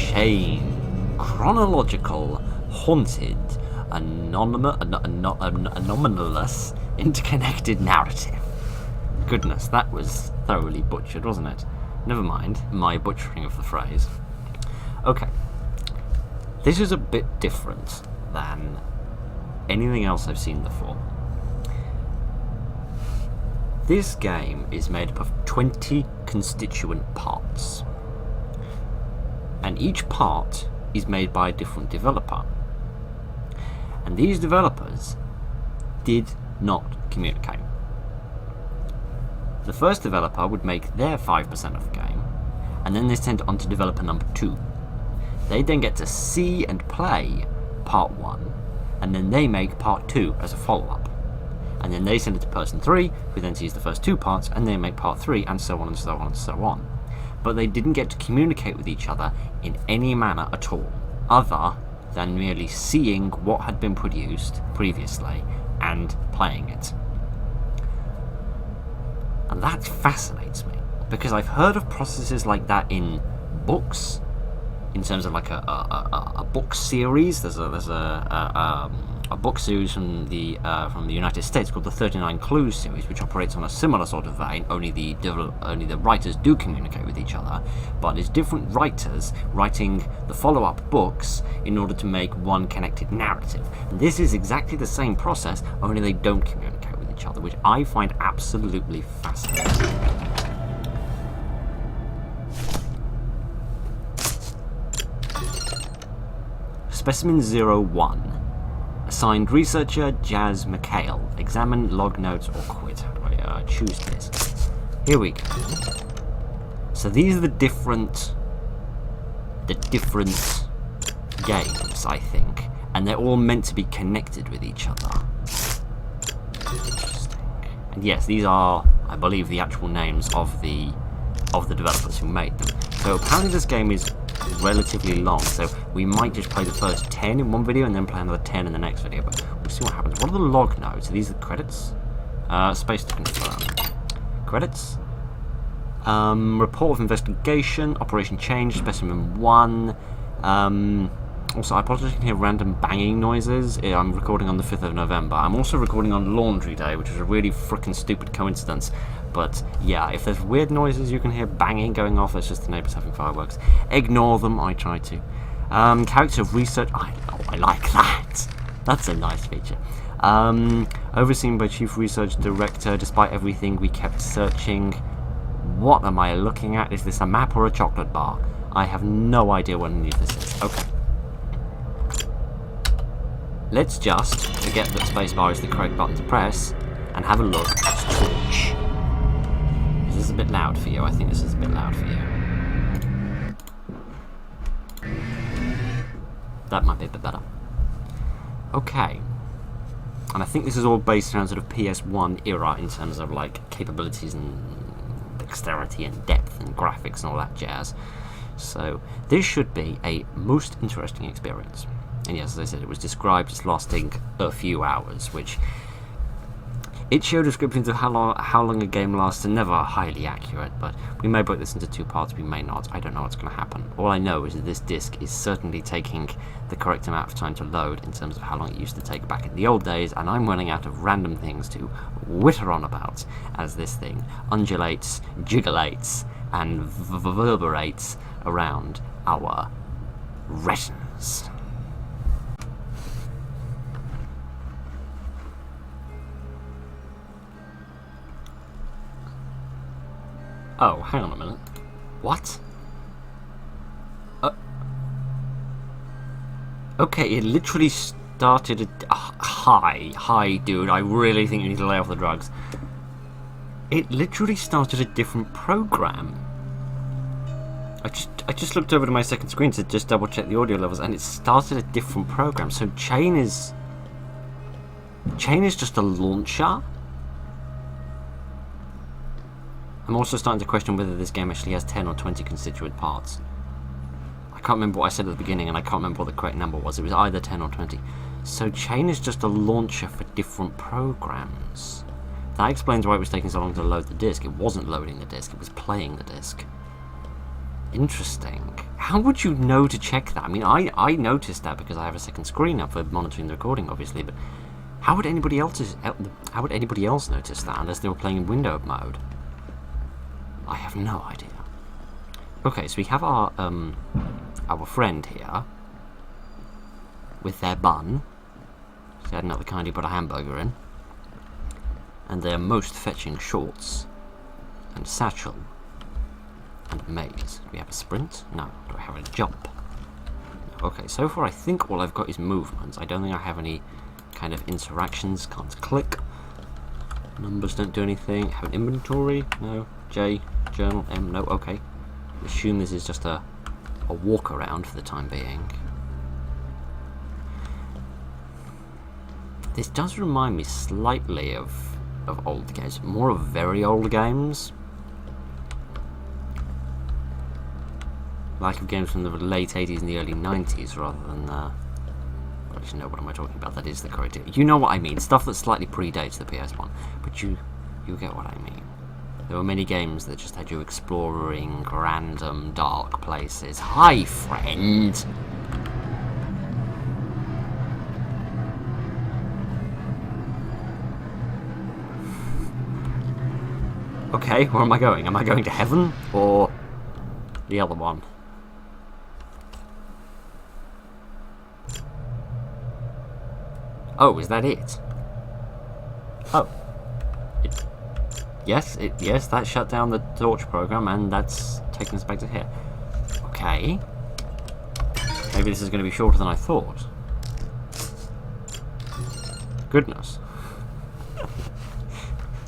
C.H.A.I.N. Chronological, haunted, anomalous, interconnected narrative. Goodness, that was thoroughly butchered, wasn't it? Never mind my butchering of the phrase. Okay. This is a bit different than anything else I've seen before. This game is made up of 20 constituent parts. And each part is made by a different developer. And these developers did not communicate. The first developer would make their 5% of the game, and then they send it on to developer number 2. They then get to see and play part 1, and then they make part 2 as a follow-up. And then they send it to person 3, who then sees the first 2 parts, and they make part 3, and so on and so on and so on. But they didn't get to communicate with each other in any manner at all, other than merely seeing what had been produced previously and playing it. And that fascinates me, because I've heard of processes like that in books, in terms of like a book series. There's a book series from the United States called the 39 Clues series, which operates on a similar sort of vein. Only the writers do communicate with each other, but it's different writers writing the follow-up books in order to make one connected narrative. And this is exactly the same process, only they don't communicate with each other, which I find absolutely fascinating. Specimen 01. Assigned researcher Jazz McHale. Examine log notes or quit. How do I choose this? Here we go. So these are the different games, I think, and they're all meant to be connected with each other. Interesting. And yes, these are, I believe, the actual names of the developers who made them. So apparently this game is relatively long, so we might just play the first 10 in one video and then play another 10 in the next video, but we'll see what happens. What are the log notes? Are these the credits? Space to confirm. Credits. Report of investigation, Operation Change, Specimen 1. Also, I apologize if you can hear random banging noises. I'm recording on the 5th of November. I'm also recording on Laundry Day, which is a really frickin' stupid coincidence. But yeah, if there's weird noises you can hear banging going off, it's just the neighbours having fireworks. Ignore them, I try to. Character of research, I like that. That's a nice feature. Overseen by Chief Research Director. Despite everything, we kept searching. What am I looking at? Is this a map or a chocolate bar? I have no idea what any of this is. Okay. Let's just forget that spacebar is the correct button to press and have a look at Torch. Is this a bit loud for you? I think this is a bit loud for you. That might be a bit better. Okay. And I think this is all based around sort of PS1 era in terms of like capabilities and dexterity and depth and graphics and all that jazz. So this should be a most interesting experience. And yes, as I said, it was described as lasting a few hours, which it showed descriptions of how long a game lasts are never highly accurate, but we may break this into 2 parts, we may not. I don't know what's going to happen. All I know is that this disc is certainly taking the correct amount of time to load in terms of how long it used to take back in the old days, and I'm running out of random things to witter on about as this thing undulates, jiggulates, and reverberates around our retinas. Oh, hang on a minute. What? Okay, it literally started hi, dude, I really think you need to lay off the drugs. It literally started a different program. I just looked over to my second screen to just double check the audio levels, and it started a different program. So C.H.A.I.N is just a launcher? I'm also starting to question whether this game actually has 10 or 20 constituent parts. I can't remember what I said at the beginning, and I can't remember what the correct number was. It was either 10 or 20. So C.H.A.I.N is just a launcher for different programs. That explains why it was taking so long to load the disc. It wasn't loading the disc, it was playing the disc. Interesting. How would you know to check that? I mean, I noticed that because I have a second screen up for monitoring the recording, obviously, but how would anybody else notice that unless they were playing in window mode? I have no idea. Okay, so we have our friend here with their bun. So adding up the kind you put a hamburger in, and their most fetching shorts and satchel. And maze. Do we have a sprint? No. Do I have a jump? No. Okay, so far I think all I've got is movements. I don't think I have any kind of interactions. Can't click. Numbers don't do anything. Have an inventory? No. J. Journal. M. No. Okay. Assume this is just a walk around for the time being. This does remind me slightly of old games. More of very old games. Like of games from the late 80s and the early 90s rather than, I actually know what am I talking about, that is the correct... You know what I mean, stuff that slightly predates the PS1, but you get what I mean. There were many games that just had you exploring random dark places. Hi, friend! Okay, where am I going? Am I going to heaven, or the other one? Oh, is that it? Oh. Yes, that shut down the torch program, and that's taken us back to here. Okay. Maybe this is going to be shorter than I thought. Goodness.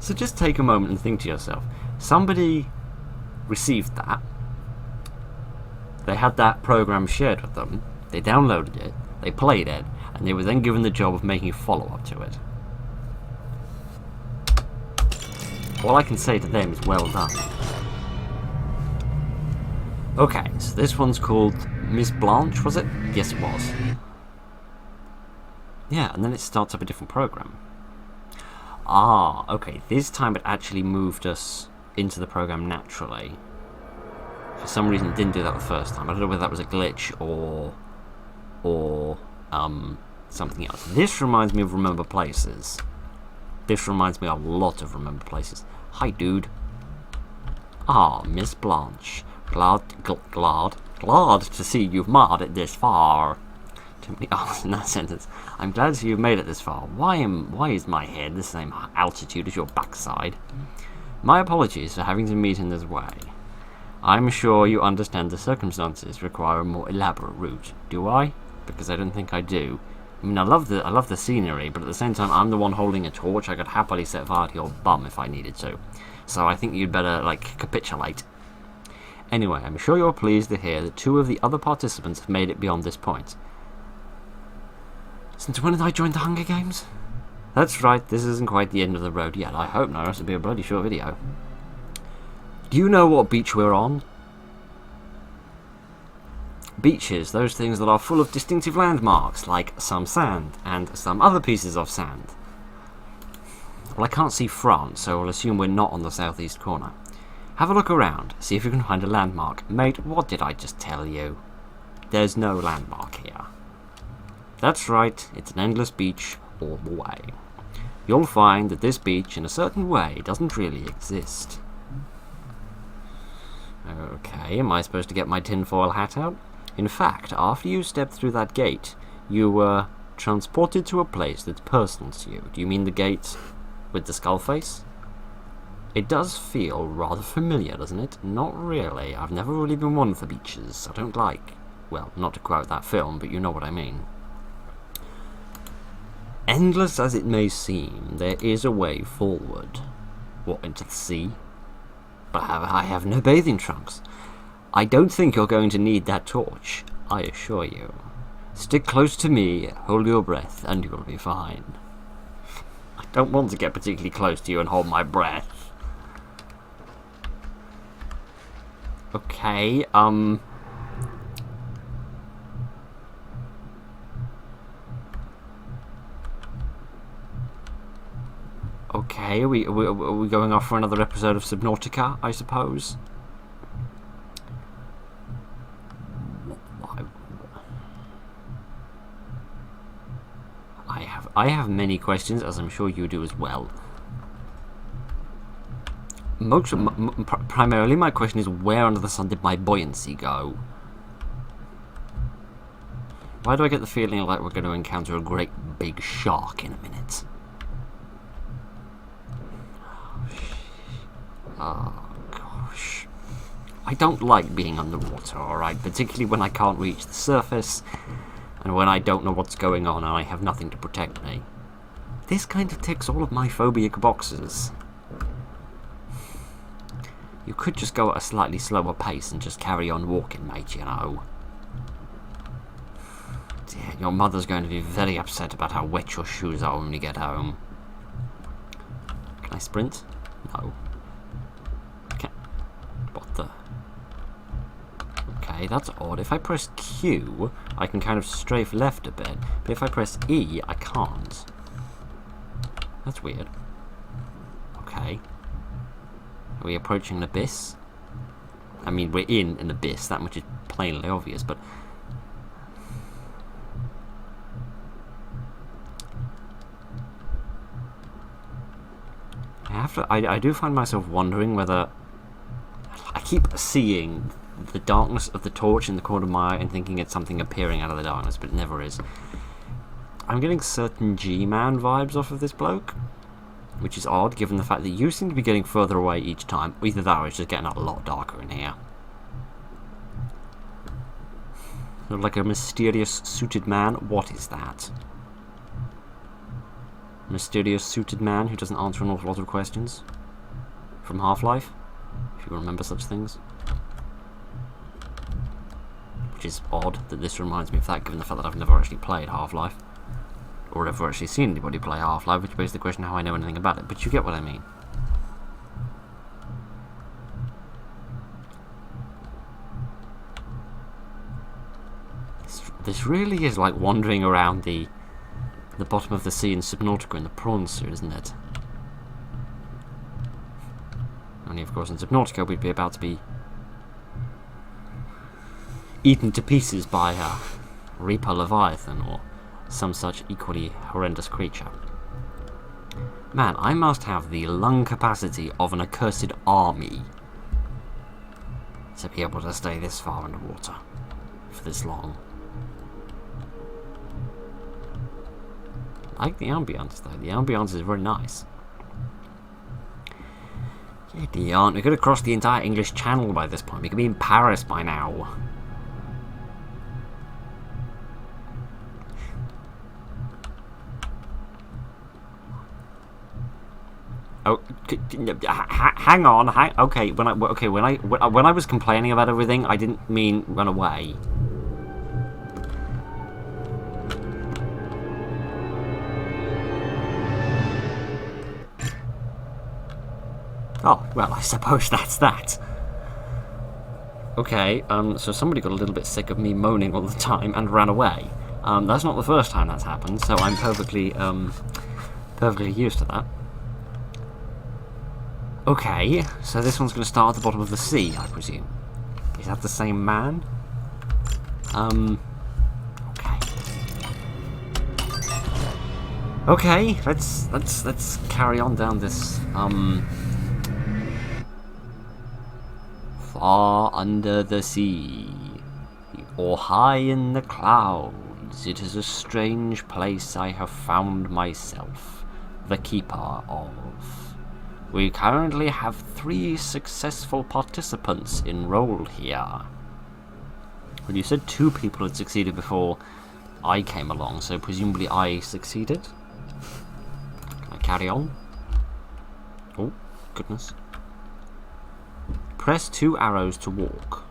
So just take a moment and think to yourself. Somebody received that. They had that program shared with them. They downloaded it. They played it. And they were then given the job of making a follow-up to it. All I can say to them is well done. Okay, so this one's called Miss Blanche, was it? Yes, it was. Yeah, and then it starts up a different program. Ah, okay, this time it actually moved us into the program naturally. For some reason it didn't do that the first time. I don't know whether that was a glitch or something else. This reminds me of Remember Places. This reminds me a lot of Remember Places. Hi, dude. Ah, Miss Blanche. Glad to see you've made it this far. Too many R's in that sentence. I'm glad to see you've made it this far. Why is my head the same altitude as your backside? My apologies for having to meet in this way. I'm sure you understand the circumstances require a more elaborate route. Do I? Because I don't think I do. I mean, I love the scenery, but at the same time, I'm the one holding a torch. I could happily set fire to your bum if I needed to. So I think you'd better, like, capitulate. Anyway, I'm sure you're pleased to hear that 2 of the other participants have made it beyond this point. Since when did I join the Hunger Games? That's right, this isn't quite the end of the road yet. I hope not, or else it'll be a bloody short video. Do you know what beach we're on? Beaches, those things that are full of distinctive landmarks, like some sand and some other pieces of sand. Well, I can't see France, so I'll assume we're not on the southeast corner. Have a look around, see if you can find a landmark. Mate, what did I just tell you? There's no landmark here. That's right, it's an endless beach all the way. You'll find that this beach, in a certain way, doesn't really exist. Okay, am I supposed to get my tinfoil hat out? In fact, after you stepped through that gate, you were transported to a place that's personal to you. Do you mean the gate with the skull face? It does feel rather familiar, doesn't it? Not really. I've never really been one for beaches. I don't like... Well, not to quote that film, but you know what I mean. Endless as it may seem, there is a way forward. What, into the sea? But I have no bathing trunks. I don't think you're going to need that torch, I assure you. Stick close to me, hold your breath, and you'll be fine. I don't want to get particularly close to you and hold my breath. Okay, Okay, are we going off for another episode of Subnautica, I suppose? I have many questions, as I'm sure you do as well. Primarily, my question is, where under the sun did my buoyancy go? Why do I get the feeling like we're going to encounter a great big shark in a minute? Oh, gosh. I don't like being underwater, alright? Particularly when I can't reach the surface, and when I don't know what's going on and I have nothing to protect me. This kind of ticks all of my phobic boxes. You could just go at a slightly slower pace and just carry on walking, mate, you know. Dear, your mother's going to be very upset about how wet your shoes are when we get home. Can I sprint? No. Okay. What the... Okay, that's odd. If I press Q, I can kind of strafe left a bit, but if I press E, I can't. That's weird. Okay. Are we approaching an abyss? I mean, we're in an abyss, that much is plainly obvious, but... I do find myself wondering whether... I keep seeing the darkness of the torch in the corner of my eye and thinking it's something appearing out of the darkness, but it never is. I'm getting certain G-Man vibes off of this bloke, which is odd given the fact that you seem to be getting further away each time. Either that or it's just getting a lot darker in here. Sort of like a mysterious suited man. What is that? Mysterious suited man who doesn't answer an awful lot of questions? From Half-Life? If you remember such things. Which is odd that this reminds me of that, given the fact that I've never actually played Half-Life. Or ever actually seen anybody play Half-Life, which begs the question how I know anything about it. But you get what I mean. This really is like wandering around the bottom of the sea in Subnautica in the prawn suit, isn't it? Only, of course, in Subnautica we'd be about to be eaten to pieces by a Reaper Leviathan or some such equally horrendous creature. Man, I must have the lung capacity of an accursed army to be able to stay this far underwater for this long. I like the ambience though. The ambience is very nice. Giddy aunt, we could have crossed the entire English Channel by this point. We could be in Paris by now. Oh, hang on. Okay, when I was complaining about everything, I didn't mean run away. Oh, well, I suppose that's that. Okay, so somebody got a little bit sick of me moaning all the time and ran away. That's not the first time that's happened, so I'm perfectly used to that. Okay, so this one's going to start at the bottom of the sea, I presume. Is that the same man? Okay. Okay, let's carry on down this, far under the sea, or high in the clouds, it is a strange place I have found myself, the keeper of. We currently have 3 successful participants enrolled here. Well, you said 2 people had succeeded before I came along, so presumably I succeeded? Can I carry on? Oh, goodness. Press 2 arrows to walk.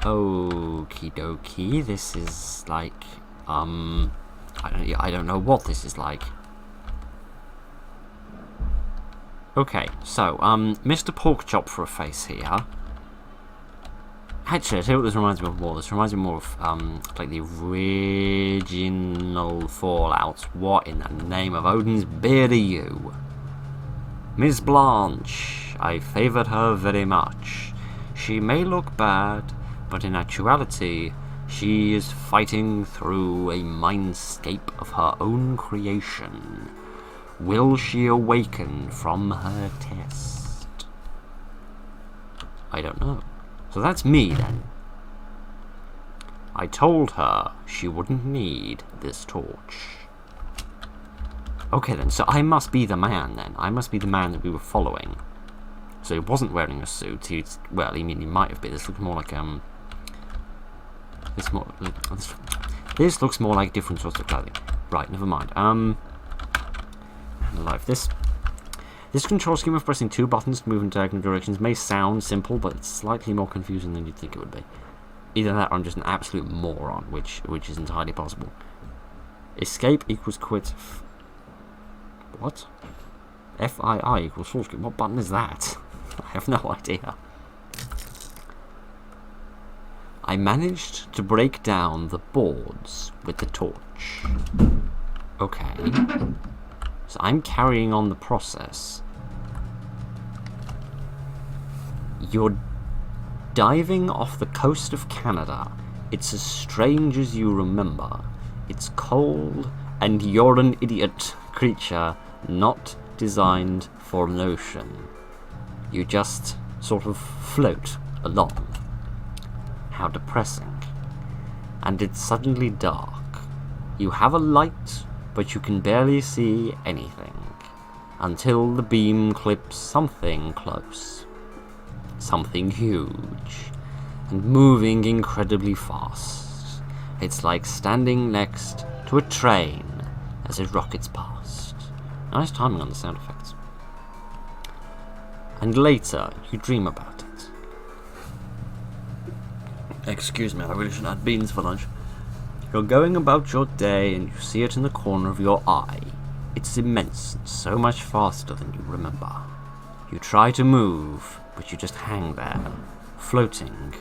Okie dokie, this is like, I don't know what this is like. Okay, so, Mr. Porkchop for a face here. Actually, I tell you what this reminds me of more. This reminds me more of, like the original Fallout. What in the name of Odin's beard are you? Miss Blanche. I favoured her very much. She may look bad, but in actuality, She is fighting through a mindscape of her own creation. Will she awaken from her test? I don't know. So that's me then. I told her she wouldn't need this torch. Okay then, so I must be the man then. I must be the man that we were following. So he wasn't wearing a suit. He might have been. This looks more like This looks more like different sorts of clothing. Right, never mind. Life. This control scheme of pressing 2 buttons to move in diagonal directions may sound simple, but it's slightly more confusing than you'd think it would be. Either that or I'm just an absolute moron, which is entirely possible. Escape equals quit. What? FII equals full screen. What button is that? I have no idea. I managed to break down the boards with the torch. Okay. So I'm carrying on the process. You're diving off the coast of Canada. It's as strange as you remember. It's cold, and you're an idiot creature not designed for an ocean. You just sort of float along. How depressing. And it's suddenly dark. You have a light, but you can barely see anything until the beam clips something close. Something huge and moving incredibly fast. It's like standing next to a train as it rockets past. Nice timing on the sound effects. And later, you dream about it. Excuse me, I really shouldn't have beans for lunch. You're going about your day and you see it in the corner of your eye. It's immense and so much faster than you remember. You try to move, but you just hang there, floating,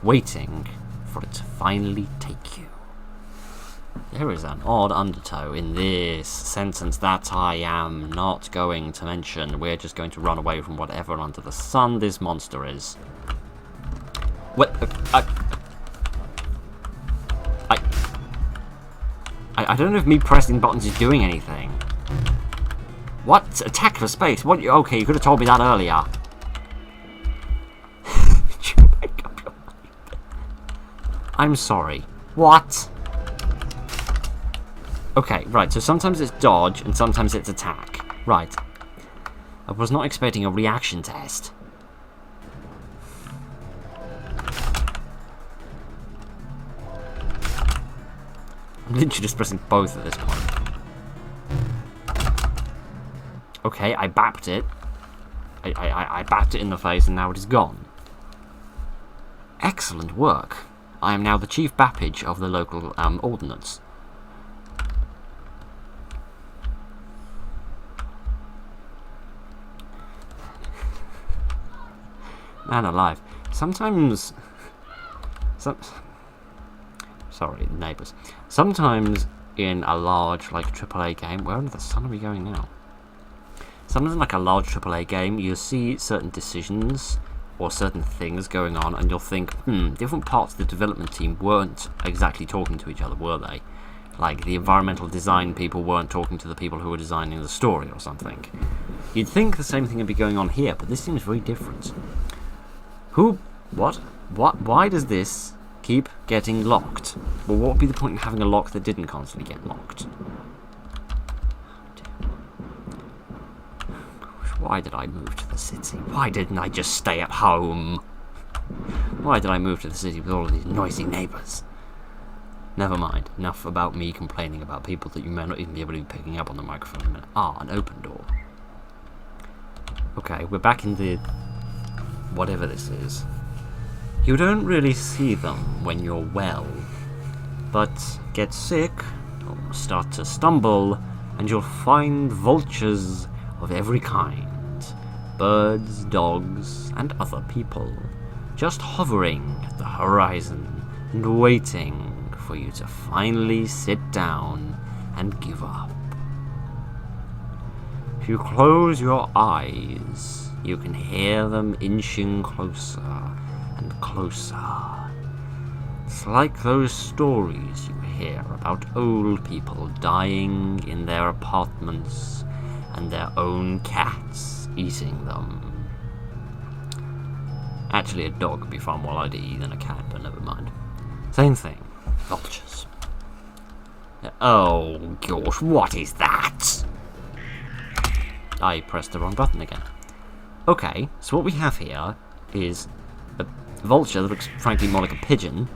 waiting for it to finally take you. There is an odd undertow in this sentence that I am not going to mention. We're just going to run away from whatever under the sun this monster is. What? I don't know if me pressing buttons is doing anything. What? Attack for space? What? Okay, you could have told me that earlier. I'm sorry. What? Okay, right, so sometimes it's dodge and sometimes it's attack. Right. I was not expecting a reaction test. I'm literally just pressing both at this point. Okay, I bapped it. I bapped it in the face and now it is gone. Excellent work. I am now the chief bappage of the local ordnance. Man alive. Sometimes... Sorry, neighbours. Sometimes in a large, like, AAA game... Where under the sun are we going now? Sometimes in, like, a large AAA game, you'll see certain decisions or certain things going on, and you'll think, different parts of the development team weren't exactly talking to each other, were they? Like, the environmental design people weren't talking to the people who were designing the story or something. You'd think the same thing would be going on here, but this seems very different. Who? What? Why does this keep getting locked? Well, what would be the point in having a lock that didn't constantly get locked? Why did I move to the city? Why didn't I just stay at home? Why did I move to the city with all of these noisy neighbours? Never mind. Enough about me complaining about people that you may not even be able to be picking up on the microphone in a minute. Ah, an open door. Okay, we're back in the... whatever this is. You don't really see them when you're well, but get sick, or start to stumble, and you'll find vultures of every kind. Birds, dogs, and other people, just hovering at the horizon and waiting for you to finally sit down and give up. If you close your eyes, you can hear them inching closer and closer. It's like those stories you hear about old people dying in their apartments and their own cats eating them. Actually, a dog would be far more likely to eat than a cat, but never mind. Same thing. Vultures. Oh gosh, what is that? I pressed the wrong button again. Okay, so what we have here is a vulture that looks frankly more like a pigeon.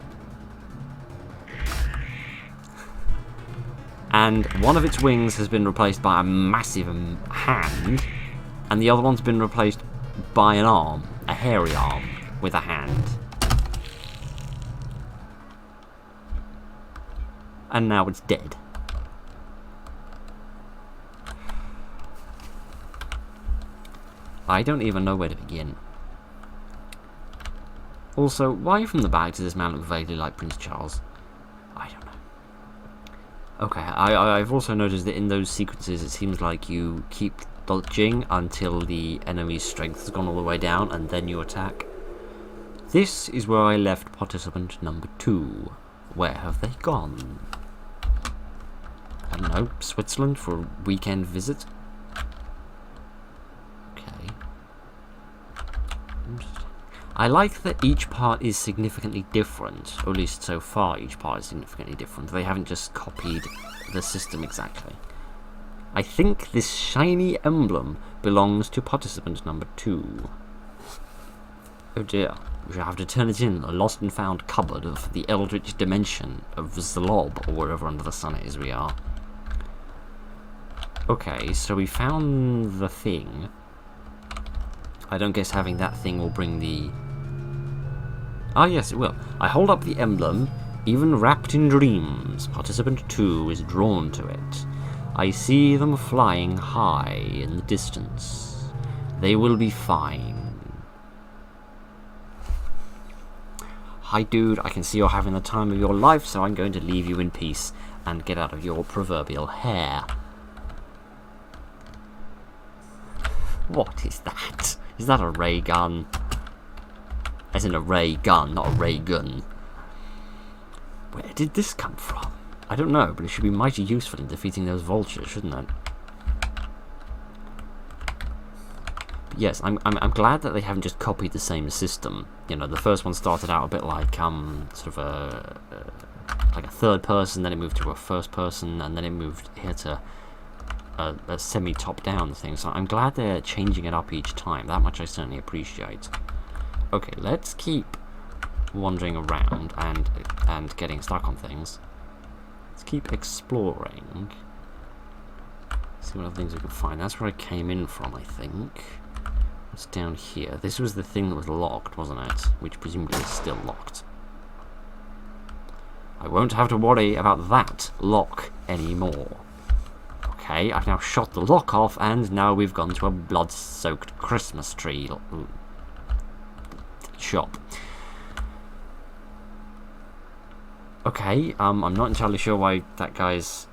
And one of its wings has been replaced by a massive hand, and the other one's been replaced by an arm, a hairy arm, with a hand. And now it's dead. I don't even know where to begin. Also, why from the back does this man look vaguely like Prince Charles? I don't know. Okay, I've also noticed that in those sequences it seems like you keep dodging until the enemy's strength has gone all the way down and then you attack. This is where I left participant number 2. Where have they gone? I don't know, Switzerland for a weekend visit? Okay. I like that each part is significantly different, or at least so far each part is significantly different. They haven't just copied the system exactly. I think this shiny emblem belongs to participant number 2. Oh dear, we shall have to turn it in the lost and found cupboard of the eldritch dimension of Zlob, or wherever under the sun it is we are. Okay, so we found the thing. I don't guess having that thing will bring the... Ah yes, it will. I hold up the emblem. Even wrapped in dreams, participant 2 is drawn to it. I see them flying high in the distance. They will be fine. Hi dude, I can see you're having the time of your life, so I'm going to leave you in peace and get out of your proverbial hair. What is that? Is that a ray gun? As in a ray gun, not a ray gun. Where did this come from? I don't know, but it should be mighty useful in defeating those vultures, shouldn't it? But yes, I'm glad that they haven't just copied the same system. You know, the first one started out a bit like sort of like a third person, then it moved to a first person, and then it moved here to a semi-top-down thing. So I'm glad they're changing it up each time. That much I certainly appreciate. Okay, let's keep wandering around and getting stuck on things. Let's keep exploring. See what other things we can find. That's where I came in from, I think. What's down here? This was the thing that was locked, wasn't it? Which presumably is still locked. I won't have to worry about that lock anymore. Okay, I've now shot the lock off, and now we've gone to a blood-soaked Christmas tree shop. Okay, I'm not entirely sure why that guy's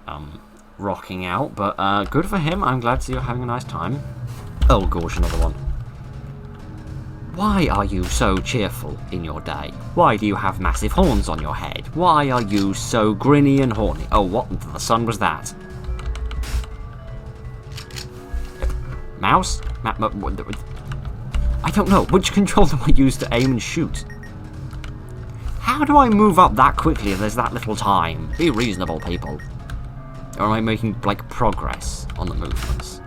rocking out, but good for him. I'm glad to see you're having a nice time. Oh gosh, another one. Why are you so cheerful in your day? Why do you have massive horns on your head? Why are you so grinny and horny? Oh, what under the sun was that? Mouse? I don't know. Which control do I use to aim and shoot? How do I move up that quickly if there's that little time? Be reasonable, people. Or am I making, like, progress on the movements?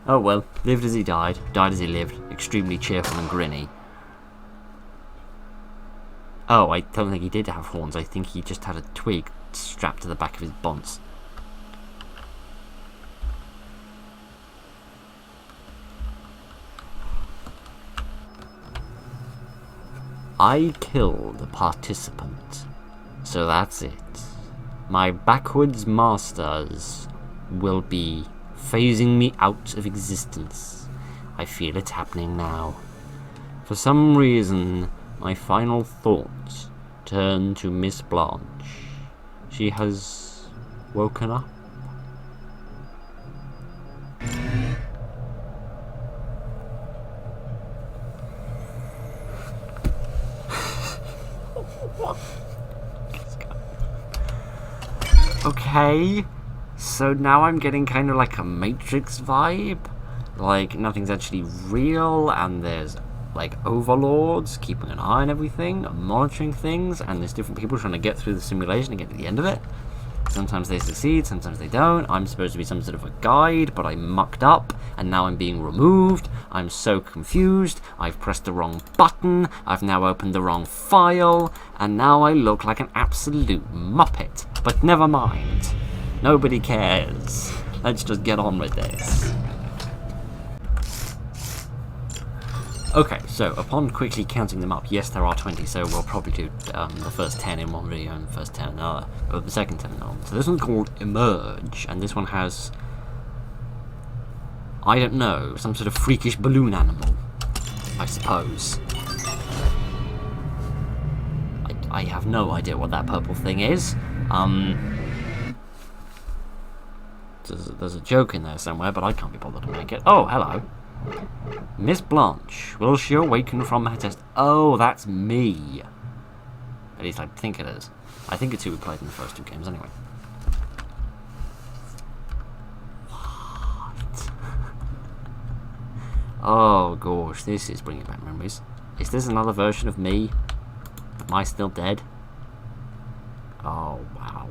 Oh well, lived as he died, died as he lived, extremely cheerful and grinny. Oh, I don't think he did have horns, I think he just had a twig strapped to the back of his bonce. I killed a participant, so that's it. My backwards masters will be phasing me out of existence. I feel it happening now. For some reason, my final thoughts turn to Miss Blanche. She has woken up. Okay, so now I'm getting kind of like a Matrix vibe. Like, nothing's actually real, and there's, like, overlords keeping an eye on everything, and monitoring things, and there's different people trying to get through the simulation and get to the end of it. Sometimes they succeed, sometimes they don't. I'm supposed to be some sort of a guide, but I mucked up, and now I'm being removed. I'm so confused. I've pressed the wrong button. I've now opened the wrong file, and now I look like an absolute muppet. But never mind. Nobody cares. Let's just get on with this. Okay, so upon quickly counting them up, yes, there are 20, so we'll probably do the first 10 in one video and the first 10 in another, or the second 10 in another. So this one's called Emerge, and this one has, I don't know, some sort of freakish balloon animal, I suppose. I have no idea what that purple thing is. There's a joke in there somewhere, but I can't be bothered to make it. Oh, hello. Miss Blanche, will she awaken from her test? Oh, that's me. At least I think it is. I think it's who we played in the first 2 games anyway. What? Oh gosh, this is bringing back memories. Is this another version of me? Am I still dead? Oh wow.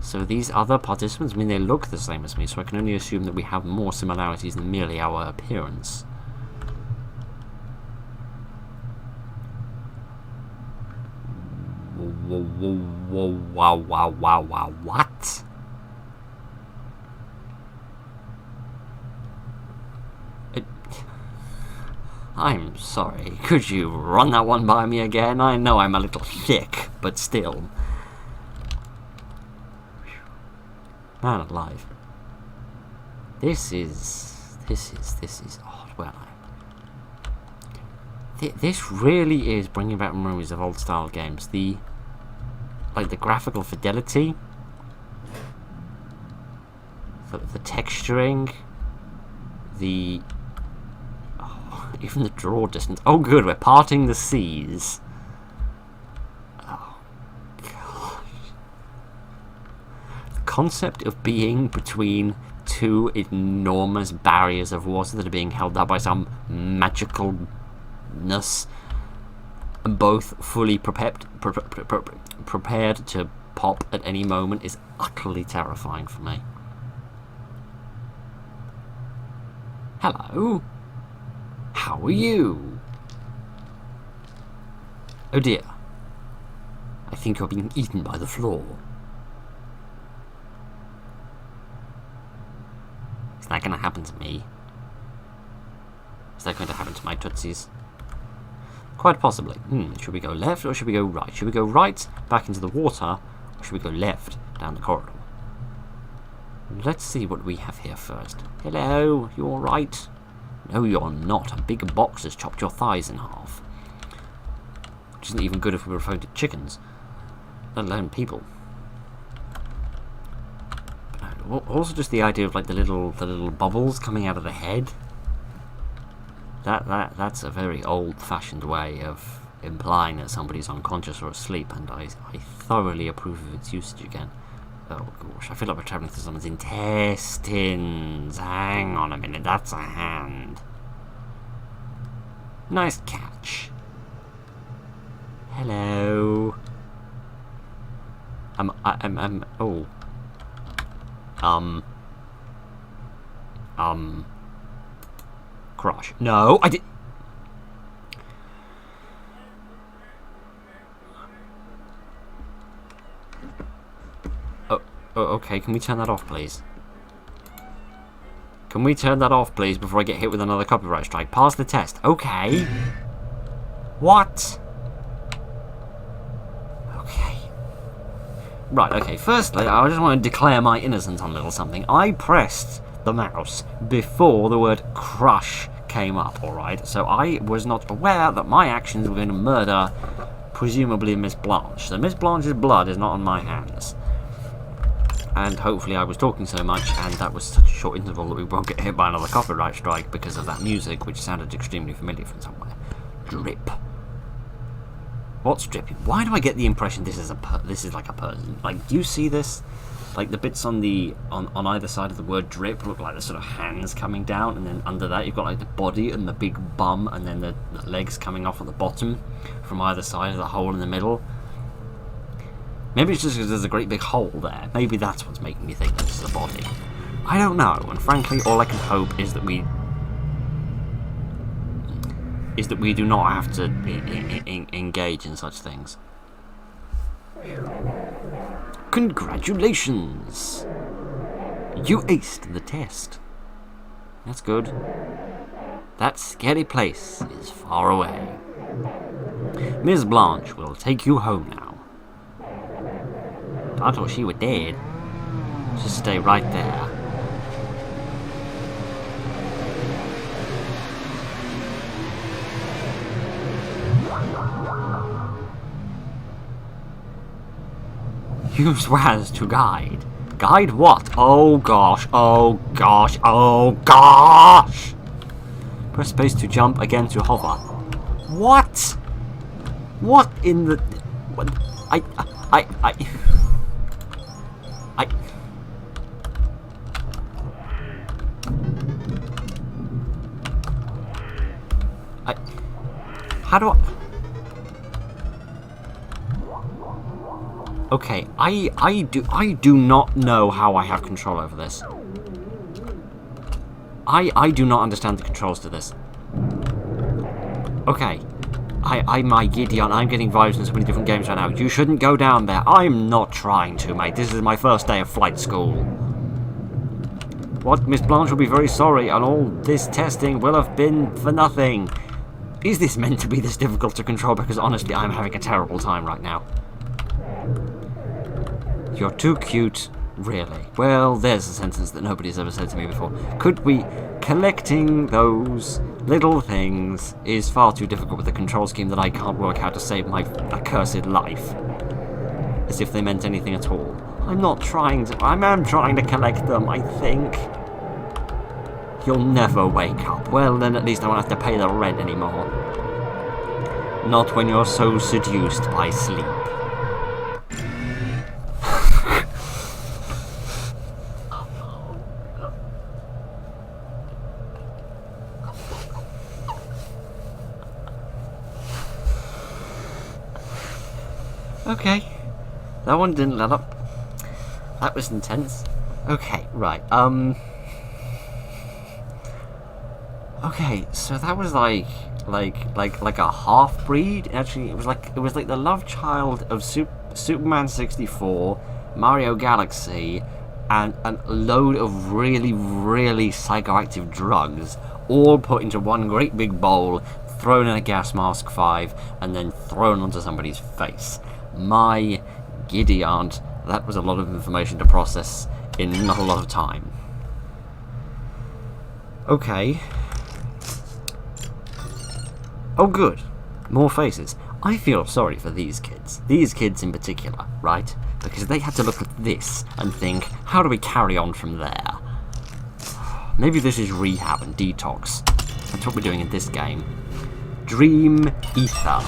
So these other participants, I mean, they look the same as me, so I can only assume that we have more similarities than merely our appearance. Wow, what? I'm sorry, could you run that one by me again? I know I'm a little thick, but still. Man alive. This is odd. Well, this really is bringing back memories of old style games. The graphical fidelity, the texturing, even the draw distance. Oh good, we're parting the seas. Concept of being between 2 enormous barriers of water that are being held up by some magicalness, both fully prepared to pop at any moment, is utterly terrifying for me. Hello? How are you? Oh dear. I think you're being eaten by the floor. Is that going to happen to me? Is that going to happen to my tootsies? Quite possibly. Should we go left or should we go right? Should we go right back into the water, or should we go left down the corridor? Let's see what we have here first. Hello, you alright? No, you're not. A big box has chopped your thighs in half. Which isn't even good if we're referring to chickens, let alone people. Also, just the idea of like the little bubbles coming out of the head. That's a very old-fashioned way of implying that somebody's unconscious or asleep, and I thoroughly approve of its usage again. Oh gosh, I feel like we're traveling through someone's intestines. Hang on a minute, that's a hand. Nice catch. Hello. Crush. No, I did. Oh, okay, can we turn that off, please? Can we turn that off, please, before I get hit with another copyright strike? Pass the test. Okay. What? Okay. Right, okay, firstly, I just want to declare my innocence on a little something. I pressed the mouse before the word crush came up, alright? So I was not aware that my actions were going to murder, presumably, Miss Blanche. So Miss Blanche's blood is not on my hands. And hopefully I was talking so much, and that was such a short interval that we won't get hit by another copyright strike because of that music, which sounded extremely familiar from somewhere. Drip. What's dripping? Why do I get the impression this is like a person? Like, do you see this? like the bits on either side of the word drip look like the sort of hands coming down, and then under that you've got like the body and the big bum, and then the legs coming off at the bottom from either side of the hole in the middle. Maybe it's just because there's a great big hole there. Maybe that's what's making me think that this is a body. I don't know, and frankly all I can hope is that we do not have to engage in such things. Congratulations! You aced the test. That's good. That scary place is far away. Miss Blanche will take you home now. I thought she were dead. Just stay right there. Use WAS to guide. Guide what? Oh gosh, oh gosh, oh gosh! Press space to jump, again to hover. What? What in the... What? How do I... Okay, I do not know how I have control over this. I do not understand the controls to this. Okay. My Gideon, I'm getting vibes in so many different games right now. You shouldn't go down there. I'm not trying to, mate. This is my first day of flight school. What? Miss Blanche will be very sorry, and all this testing will have been for nothing. Is this meant to be this difficult to control? Because honestly, I'm having a terrible time right now. You're too cute, really. Well, there's a sentence that nobody's ever said to me before. Could we... Collecting those little things is far too difficult with a control scheme that I can't work out to save my accursed life. As if they meant anything at all. I'm not trying to... I am trying to collect them, I think. You'll never wake up. Well, then at least I won't have to pay the rent anymore. Not when you're so seduced by sleep. Okay, that one didn't let up. That was intense. Okay, right. Okay, so that was like a half breed. Actually, it was like the love child of Superman 64, Mario Galaxy, and a load of really, really psychoactive drugs, all put into one great big bowl, thrown in a gas mask 5, and then thrown onto somebody's face. My giddy aunt, that was a lot of information to process in not a lot of time. Okay. Oh good, more faces. I feel sorry for these kids in particular, right? Because they had to look at this and think, how do we carry on from there? Maybe this is rehab and detox. That's what we're doing in this game. Dream Ether.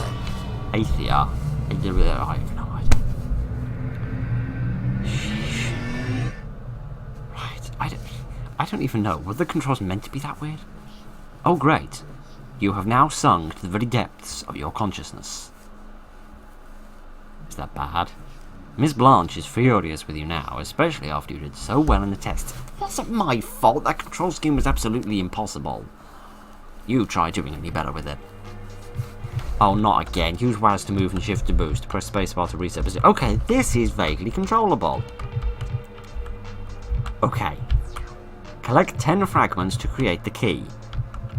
Aethia. I have no idea. Right, I don't even know. Were the controls meant to be that weird? Oh great. You have now sunk to the very depths of your consciousness. Is that bad? Miss Blanche is furious with you now, especially after you did so well in the test. It wasn't my fault. That control scheme was absolutely impossible. You try doing any better with it. Oh, not again. Use WAS to move and shift to boost. Press spacebar to reset position. Okay, this is vaguely controllable. Okay. Collect 10 fragments to create the key.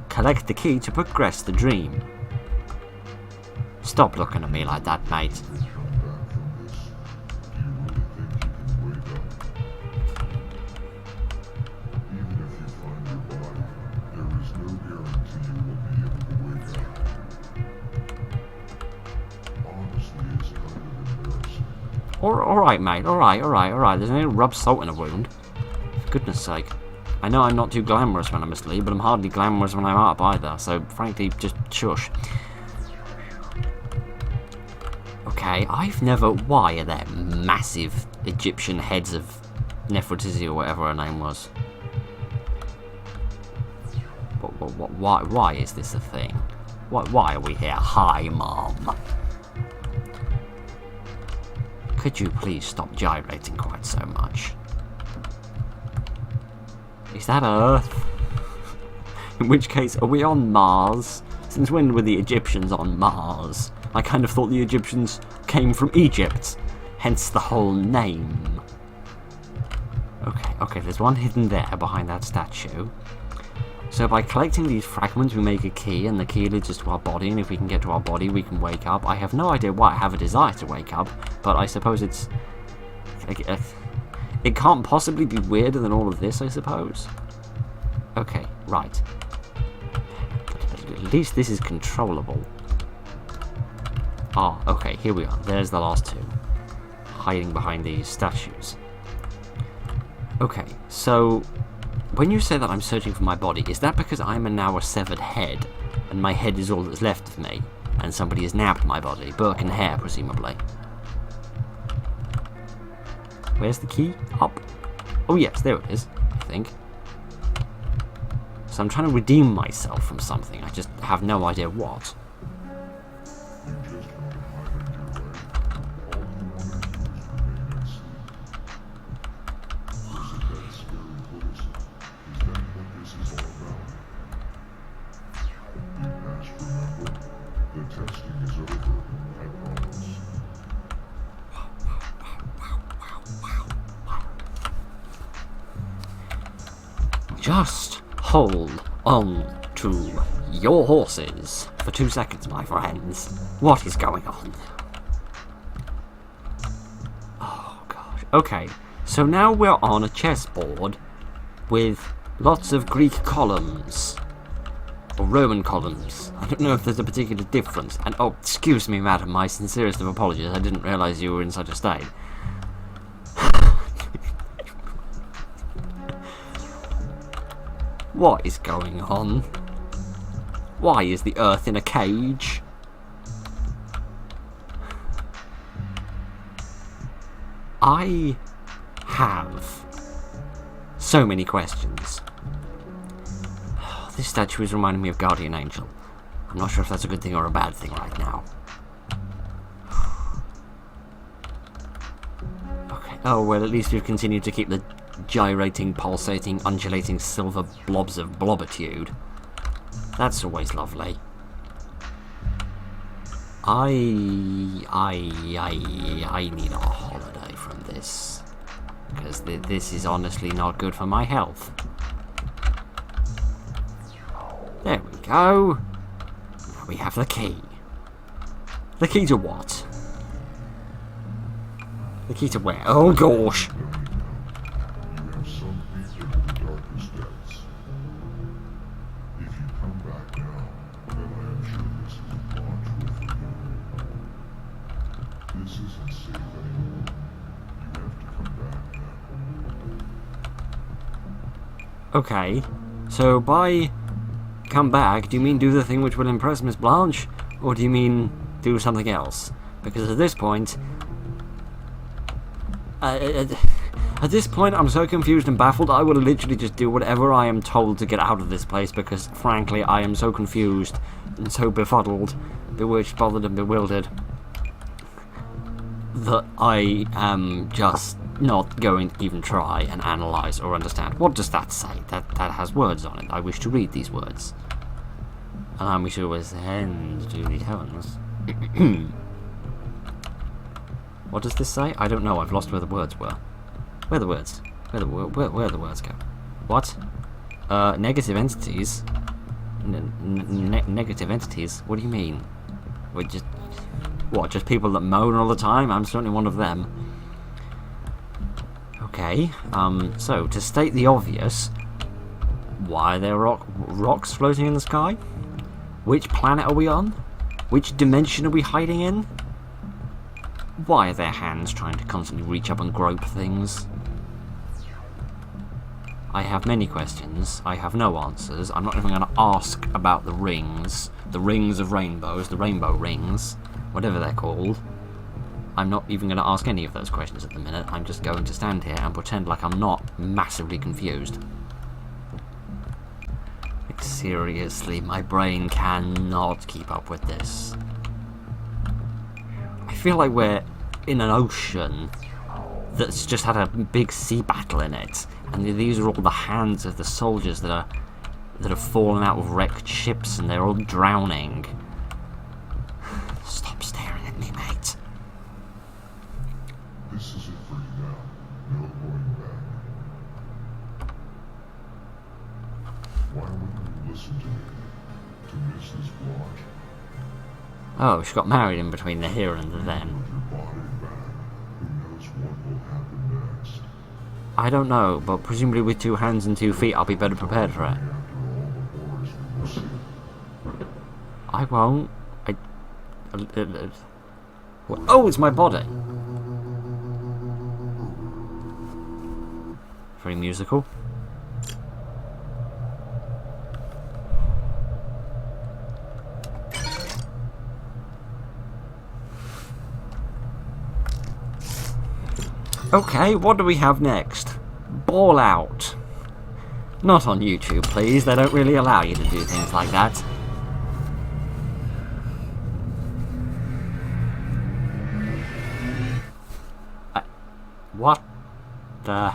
Collect the key to progress the dream. Stop looking at me like that, mate. Alright, mate. Alright. There's no rub salt in a wound. For goodness sake. I know I'm not too glamorous when I'm asleep, but I'm hardly glamorous when I'm up either, so frankly, just shush. Okay, I've never... Why are there massive Egyptian heads of Nefertiti or whatever her name was. Why is this a thing? Why are we here? Hi, Mom. Could you please stop gyrating quite so much? Is that Earth? In which case, are we on Mars? Since when were the Egyptians on Mars? I kind of thought the Egyptians came from Egypt, hence the whole name. Okay, there's one hidden there behind that statue. So by collecting these fragments we make a key, and the key leads us to our body, and if we can get to our body we can wake up. I have no idea why I have a desire to wake up, but I suppose it's... It can't possibly be weirder than all of this, I suppose. Okay, right. At least this is controllable. Ah, okay, here we are. There's the last two. Hiding behind these statues. Okay, so... when you say that I'm searching for my body, is that because I'm now a severed head, and my head is all that's left of me, and somebody has nabbed my body? Burke and Hare, presumably. Where's the key? Up. Oh yes, there it is, I think. So I'm trying to redeem myself from something, I just have no idea what. Just hold on to your horses for 2 seconds, my friends. What is going on? Oh, gosh. Okay, so now we're on a chessboard with lots of Greek columns. Or Roman columns. I don't know if there's a particular difference. And, oh, excuse me, madam, my sincerest of apologies. I didn't realise you were in such a state. What is going on? Why is the Earth in a cage? I have so many questions. This statue is reminding me of Guardian Angel. I'm not sure if that's a good thing or a bad thing right now. Okay. Oh, well, at least we've continued to keep the gyrating, pulsating, undulating silver blobs of blobitude. That's always lovely. I need a holiday from this. Because this is honestly not good for my health. There we go. Now we have the key. The key to what? The key to where? Oh gosh! Okay, so by come back, do you mean do the thing which will impress Miss Blanche? Or do you mean do something else? Because at this point... at this point, I'm so confused and baffled, I will literally just do whatever I am told to get out of this place, because, frankly, I am so confused and so befuddled, bewitched, bothered, and bewildered, that I am just not going to even try and analyse or understand. What does that say? That has words on it. I wish to read these words. Allow me to ascend to the heavens. What does this say? I don't know. I've lost where the words were. Where are the words? Where the words go? What? Negative entities? Negative entities? What do you mean? We're just... What, just people that moan all the time? I'm certainly one of them. Okay, so, to state the obvious, why are there rocks floating in the sky? Which planet are we on? Which dimension are we hiding in? Why are their hands trying to constantly reach up and grope things? I have many questions. I have no answers. I'm not even going to ask about the rings of rainbows, the rainbow rings, whatever they're called. I'm not even going to ask any of those questions at the minute. I'm just going to stand here and pretend like I'm not massively confused. Like, seriously, my brain cannot keep up with this. I feel like we're in an ocean that's just had a big sea battle in it, and these are all the hands of the soldiers that have fallen out of wrecked ships, and they're all drowning. Stop staring at me, mate. This is it for you now. No going back. Why wouldn't you listen to me? To Mrs. Watt? Oh, she got married in between the here and the then. Your body back. Who knows what will happen next? I don't know, but presumably with 2 hands and 2 feet I'll be better prepared for it. After all the horrors we will see. I won't. Oh, it's my body. Very musical. Okay, what do we have next? Ball out. Not on YouTube, please. They don't really allow you to do things like that. What the...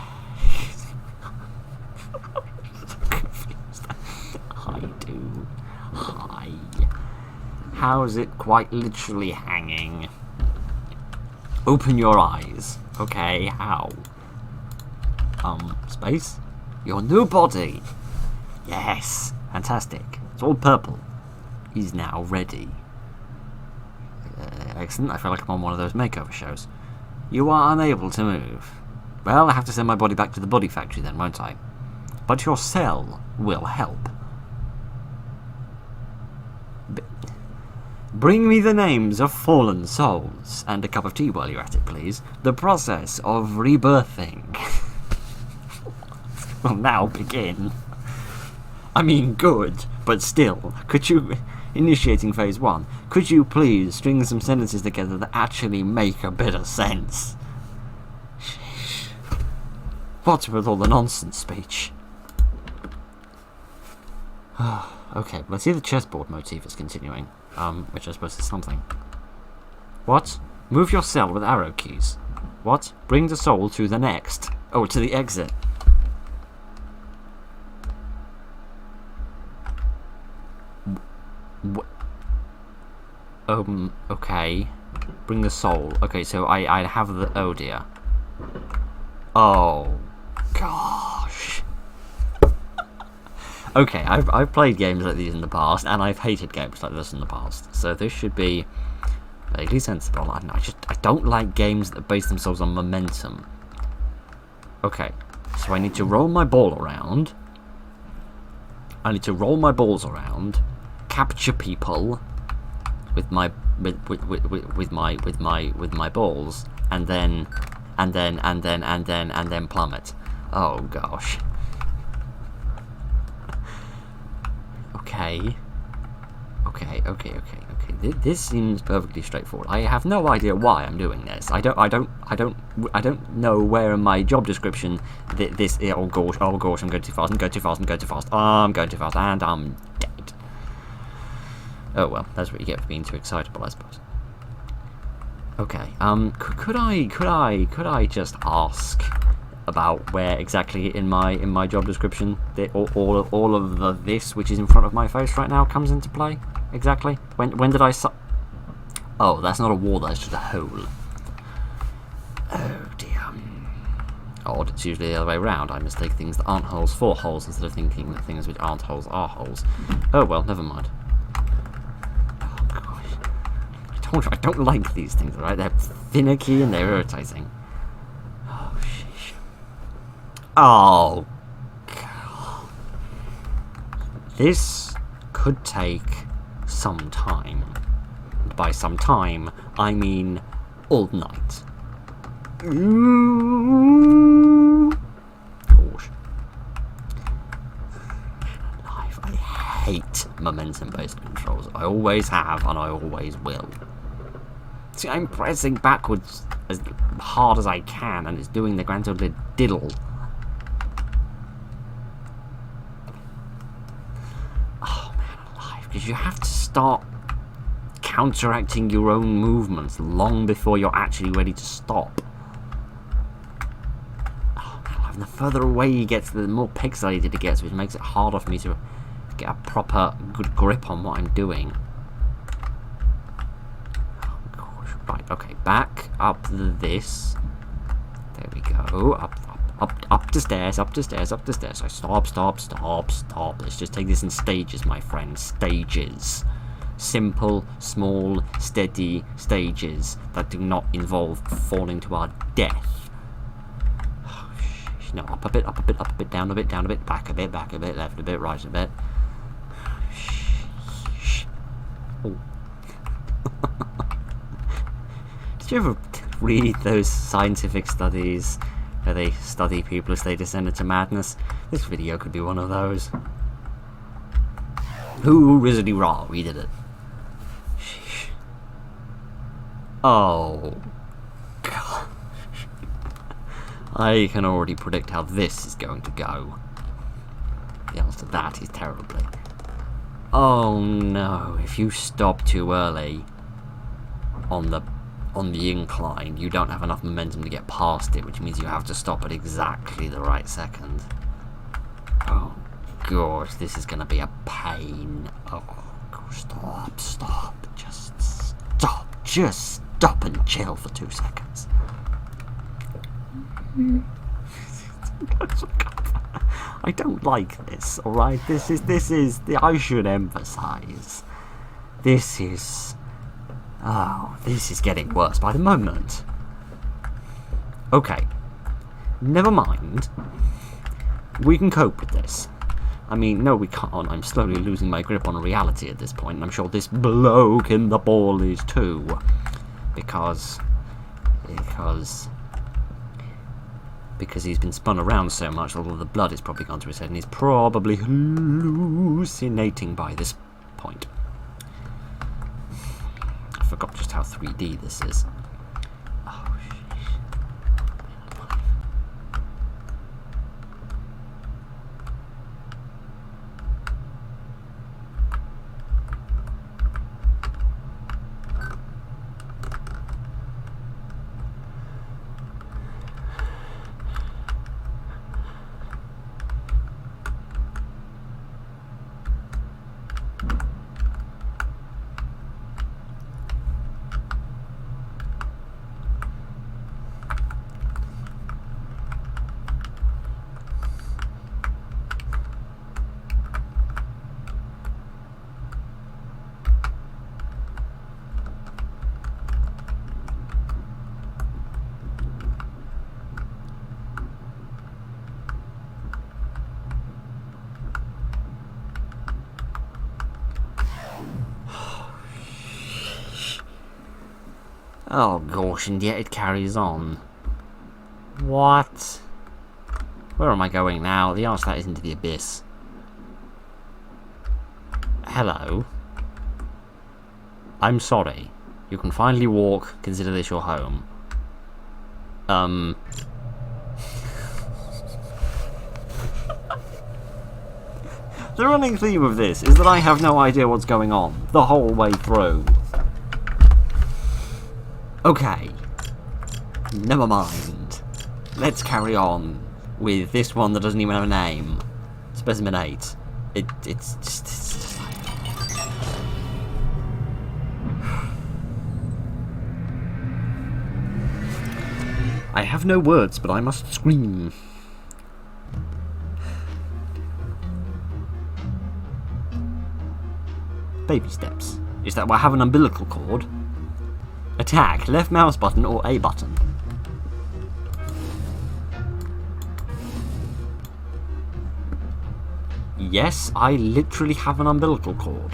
I do. Hi. How's it quite literally hanging? Open your eyes. Okay, how? Space? Your new body! Yes! Fantastic. It's all purple. He's now ready. Excellent. I feel like I'm on one of those makeover shows. You are unable to move. Well, I have to send my body back to the body factory then, won't I? But your cell will help. Bring me the names of fallen souls, and a cup of tea while you're at it, please. The process of rebirthing will now begin. I mean, good, but still, could you... Initiating phase 1. Could you please string some sentences together that actually make a bit of sense? Sheesh. What's with all the nonsense speech? Okay, let's see the chessboard motif is continuing. Which I suppose is something. What? Move your cell with arrow keys. What? Bring the soul to the next. Oh, to the exit. Okay. Bring the soul. Okay, so I have the... Oh, dear. Oh, gosh. Okay, I've played games like these in the past, and I've hated games like this in the past. So this should be vaguely sensible. I don't like games that base themselves on momentum. Okay, so I need to roll my ball around. I need to roll my balls around, capture people with my balls, and then plummet. Oh gosh. Okay. This seems perfectly straightforward. I have no idea why I'm doing this. I don't know where in my job description this. Oh gosh, I'm going too fast. I'm going too fast, and I'm dead. Oh well, that's what you get for being too excitable, I suppose. Okay. Could I just ask about where exactly in my job description all of this which is in front of my face right now comes into play? Exactly. When did I Oh, that's not a wall, that's just a hole. Oh dear. Odd, it's usually the other way around. I mistake things that aren't holes for holes instead of thinking that things which aren't holes are holes. Oh well, never mind. Oh gosh. I don't like these things, right? They're finicky and they're irritating. Oh, God. This could take some time. And by some time, I mean all night. Gosh. I hate momentum-based controls. I always have, and I always will. See, I'm pressing backwards as hard as I can, and it's doing the grand old diddle. Oh man alive, because you have to start counteracting your own movements long before you're actually ready to stop. Oh man alive, and the further away you get, the more pixelated it gets, which makes it harder for me to get a proper good grip on what I'm doing. Right, okay, back up this. There we go. Up the stairs, up the stairs, up the stairs. So stop. Let's just take this in stages, my friend. Stages. Simple, small, steady stages that do not involve falling to our death. Oh, no, up a bit, down a bit, back a bit, left a bit, right a bit. Oh. Did you ever read those scientific studies where they study people as they descend into madness? This video could be one of those. Who rizzity raw, we did it. Sheesh. Oh God. I can already predict how this is going to go. The answer to that is terribly. Oh no, if you stop too early on the incline, you don't have enough momentum to get past it, which means you have to stop at exactly the right second. Oh gosh, this is gonna be a pain. Oh gosh, stop, just stop and chill for 2 seconds. I don't like this, alright? This is I should emphasize. This is getting worse by the moment. Okay. Never mind. We can cope with this. I mean, no we can't. I'm slowly losing my grip on reality at this point, and I'm sure this bloke in the ball is too. Because he's been spun around so much, all of the blood has probably gone to his head, and he's probably hallucinating by this point. I forgot just how 3D this is. Oh, oh gosh, and yet it carries on. What? Where am I going now? The answer to that is into the abyss. Hello. I'm sorry. You can finally walk. Consider this your home. The running theme of this is that I have no idea what's going on the whole way through. Okay. Never mind. Let's carry on with this one that doesn't even have a name. Specimen 8. It's just like... I have no words, but I must scream. Baby steps. Is that why I have an umbilical cord? Attack, left mouse button or A button. Yes, I literally have an umbilical cord.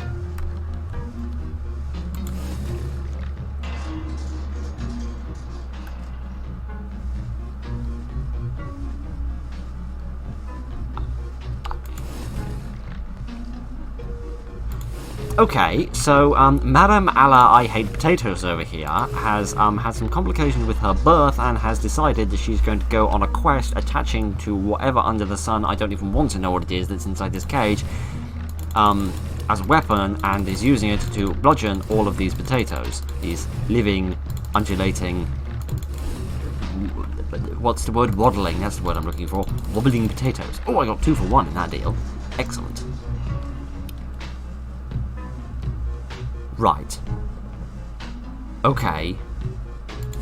Okay, so Madame Allah I Hate Potatoes over here has had some complications with her birth and has decided that she's going to go on a quest attaching to whatever under the sun, I don't even want to know what it is that's inside this cage, as a weapon, and is using it to bludgeon all of these potatoes. These living, undulating... What's the word? Waddling, that's the word I'm looking for. Wobbling potatoes. Oh, I got 2 for 1 in that deal. Excellent. Right. Okay.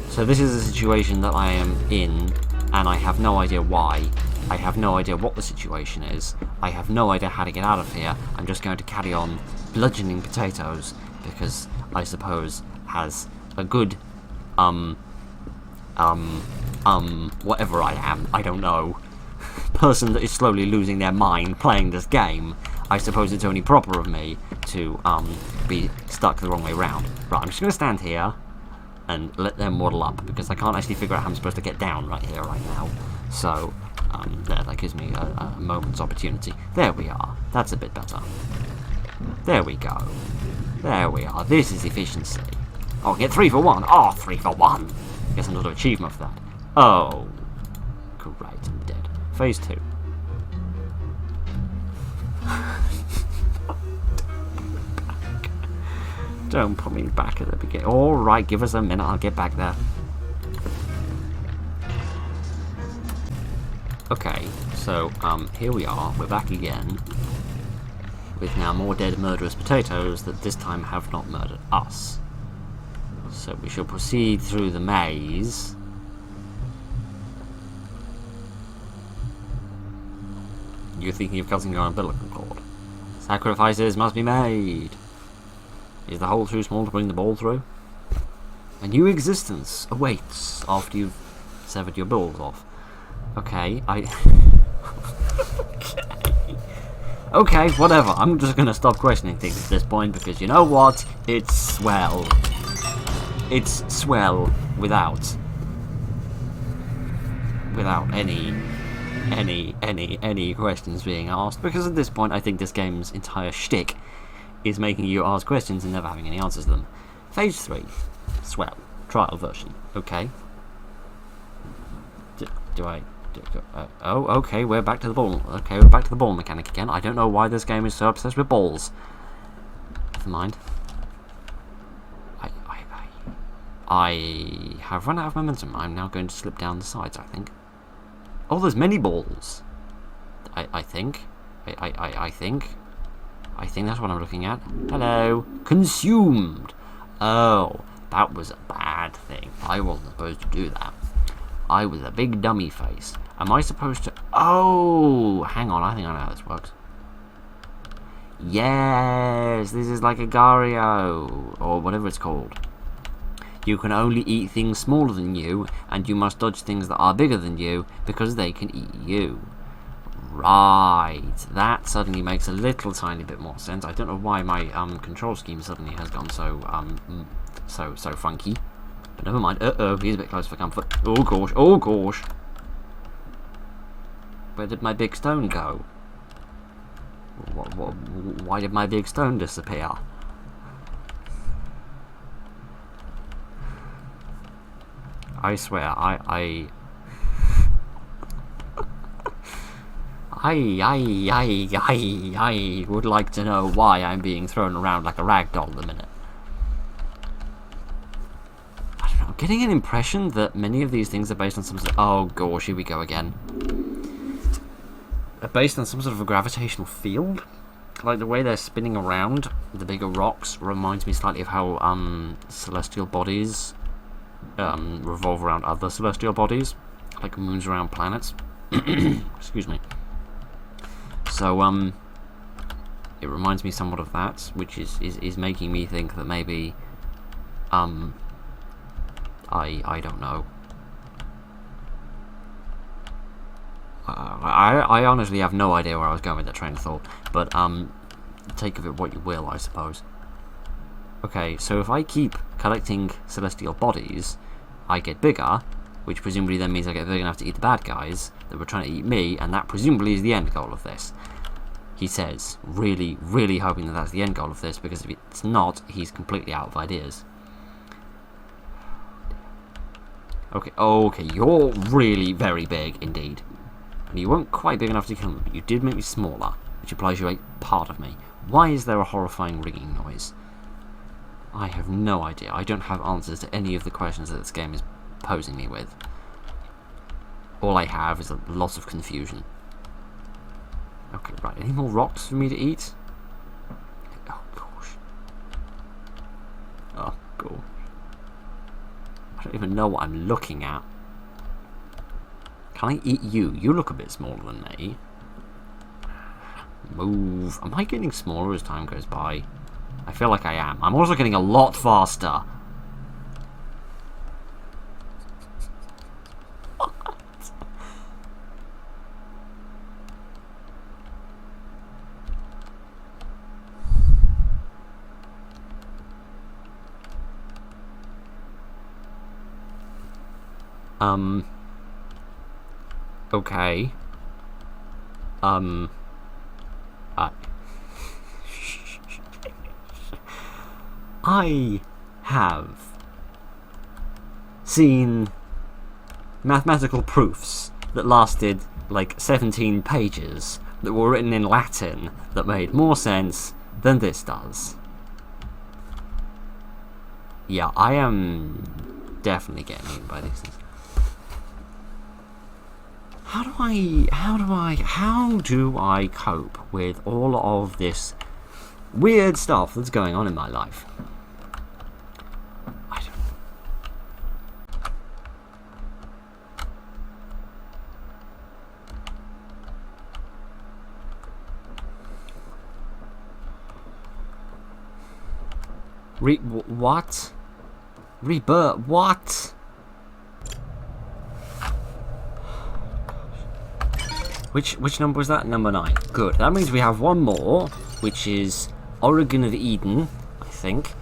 So this is a situation that I am in, and I have no idea why. I have no idea what the situation is. I have no idea how to get out of here. I'm just going to carry on bludgeoning potatoes, because I suppose as a good, whatever I am, I don't know, person that is slowly losing their mind playing this game, I suppose it's only proper of me to be stuck the wrong way round. Right, I'm just going to stand here and let them waddle up, because I can't actually figure out how I'm supposed to get down right here, right now. So, there, that gives me a moment's opportunity. There we are. That's a bit better. There we go. There we are. This is efficiency. Oh, get 3 for 1. Oh, 3 for 1. Get some sort of achievement for that. Oh. Great, I'm dead. Phase 2. Don't put me back at the beginning. Alright, give us a minute, I'll get back there. Okay, so, here we are, we're back again. With now more dead murderous potatoes that this time have not murdered us. So we shall proceed through the maze. You're thinking of cutting your umbilical cord. Sacrifices must be made. Is the hole too small to bring the ball through? A new existence awaits after you've severed your balls off. Okay, okay, whatever. I'm just gonna stop questioning things at this point, because you know what? It's swell. It's swell without any questions being asked, because at this point I think this game's entire shtick is making you ask questions and never having any answers to them. Phase 3. Swell. Trial version. Okay. Oh, okay, we're back to the ball. Okay, we're back to the ball mechanic again. I don't know why this game is so obsessed with balls. Never mind. I have run out of momentum. I'm now going to slip down the sides, I think. Oh, there's many balls. I think. I think that's what I'm looking at. Hello. Consumed. Oh, that was a bad thing. I wasn't supposed to do that. I was a big dummy face. Am I supposed to... Oh, hang on. I think I know how this works. Yes, this is like a Gario, or whatever it's called. You can only eat things smaller than you, and you must dodge things that are bigger than you, because they can eat you. Right, that suddenly makes a little tiny bit more sense. I don't know why my control scheme suddenly has gone so so funky, but never mind. He's a bit close for comfort. Oh gosh, oh gosh. Where did my big stone go? Why did my big stone disappear? I swear, I would like to know why I'm being thrown around like a rag doll at the minute. I don't know, I'm getting an impression that many of these things are based on some sort of... Oh gosh, here we go again. They're based on some sort of a gravitational field. Like the way they're spinning around the bigger rocks reminds me slightly of how celestial bodies revolve around other celestial bodies, like moons around planets. Excuse me. So it reminds me somewhat of that, which is making me think that maybe I don't know. I honestly have no idea where I was going with that train of thought, but take of it what you will, I suppose. Okay, so if I keep collecting celestial bodies, I get bigger, which presumably then means I get big enough to eat the bad guys that were trying to eat me, and that presumably is the end goal of this. he says, really, really hoping that that's the end goal of this, because if it's not, he's completely out of ideas. Okay, you're really very big indeed. And you weren't quite big enough to kill me, but you did make me smaller, which implies you ate part of me. Why is there a horrifying ringing noise? I have no idea. I don't have answers to any of the questions that this game is posing me with. All I have is a lot of confusion. Okay, right. Any more rocks for me to eat? Oh, gosh. Oh, gosh. I don't even know what I'm looking at. Can I eat you? You look a bit smaller than me. Move. Am I getting smaller as time goes by? I feel like I am. I'm also getting a lot faster. Okay. I have seen mathematical proofs that lasted like 17 pages that were written in Latin that made more sense than this does. Yeah, I am definitely getting eaten by these things. How do I cope with all of this weird stuff that's going on in my life? I don't know. What? Rebirth? What? Which number was that? Number 9. Good. That means we have one more, which is Oregon of Eden, I think.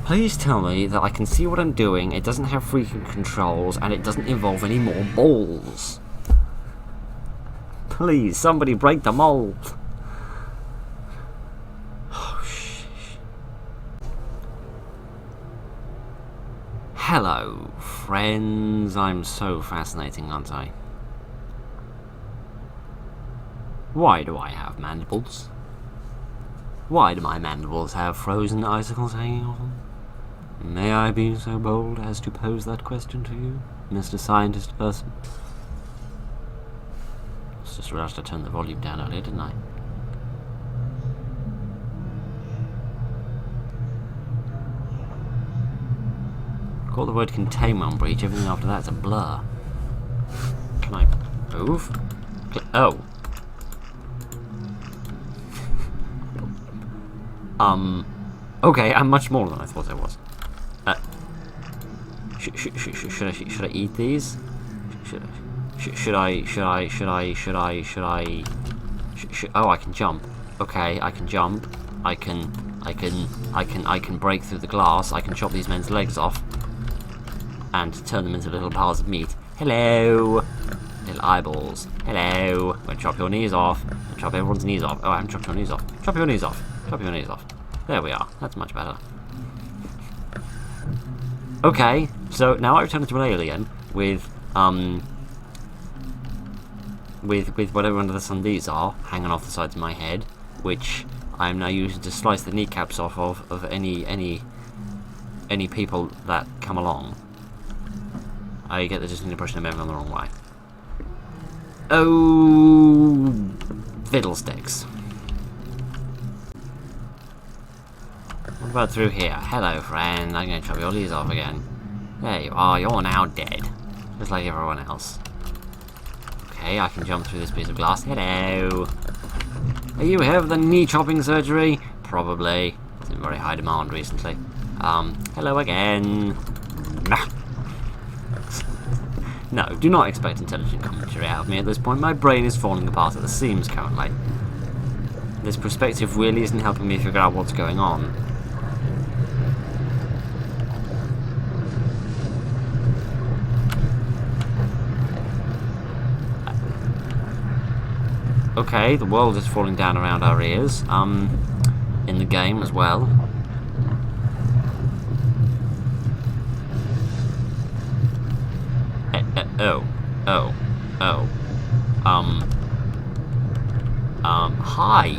Please tell me that I can see what I'm doing, it doesn't have freaking controls, and it doesn't involve any more balls. Please, somebody break the mold. Hello, friends. I'm so fascinating, aren't I? Why do I have mandibles? Why do my mandibles have frozen icicles hanging off them? May I be so bold as to pose that question to you, Mr. Scientist person? I just realized I turned the volume down earlier, didn't I? Got the word containment breach, everything after that's a blur. Can I move? Oh. Okay, I'm much smaller than I thought I was. Should I eat these? Oh, I can jump. Okay, I can jump. I can break through the glass. I can chop these men's legs off and turn them into little piles of meat. Hello! Little eyeballs. Hello! I'm gonna chop your knees off. I'm gonna chop everyone's knees off. Oh, I haven't chopped your knees off. Chop your knees off. Chop your knees off. There we are. That's much better. Okay, so now I've turned into an alien with whatever under the sun these are, hanging off the sides of my head, which I am now using to slice the kneecaps off of any people that come along. I get the distinct impression I'm moving on the wrong way. Oh, fiddlesticks. What about through here? Hello, friend. I'm going to chop your knees off again. There you are. You're now dead. Just like everyone else. Okay, I can jump through this piece of glass. Hello. Are you here for the knee chopping surgery? Probably. It's in very high demand recently. Hello again. Nah. No, do not expect intelligent commentary out of me at this point. My brain is falling apart at the seams currently. This perspective really isn't helping me figure out what's going on. Okay, the world is falling down around our ears. In the game as well. Oh. Hi.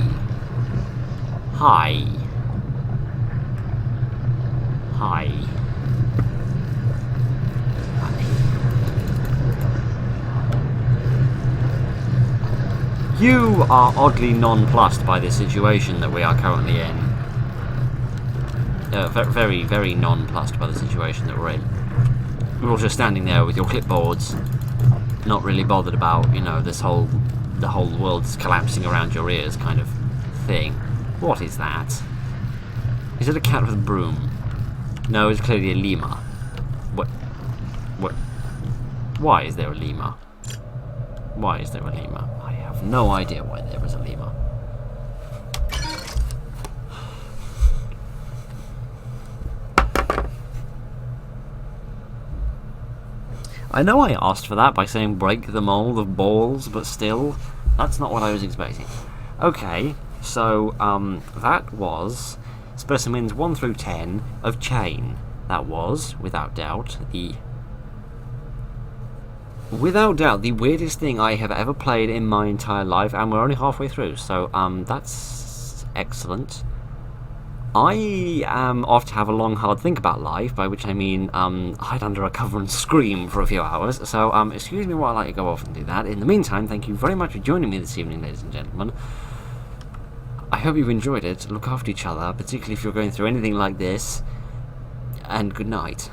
Hi. Hi. You are oddly nonplussed by the situation that we are currently in. Very, very nonplussed by the situation that we're in. You're all just standing there with your clipboards, not really bothered about, you know, the whole world's collapsing around your ears kind of thing. What is that? Is it a cat with a broom? No, it's clearly a lemur. What? Why is there a lemur? Why is there a lemur? I have no idea why there is a lemur. I know I asked for that by saying break the mold of balls, but still, that's not what I was expecting. Okay, so, that was specimens 1 through 10 of C.H.A.I.N. That was, without doubt, the weirdest thing I have ever played in my entire life, and we're only halfway through, so, that's excellent. I am off to have a long, hard think about life, by which I mean, hide under a cover and scream for a few hours, so, excuse me while I go off and do that. In the meantime, thank you very much for joining me this evening, ladies and gentlemen. I hope you've enjoyed it. Look after each other, particularly if you're going through anything like this, and good night.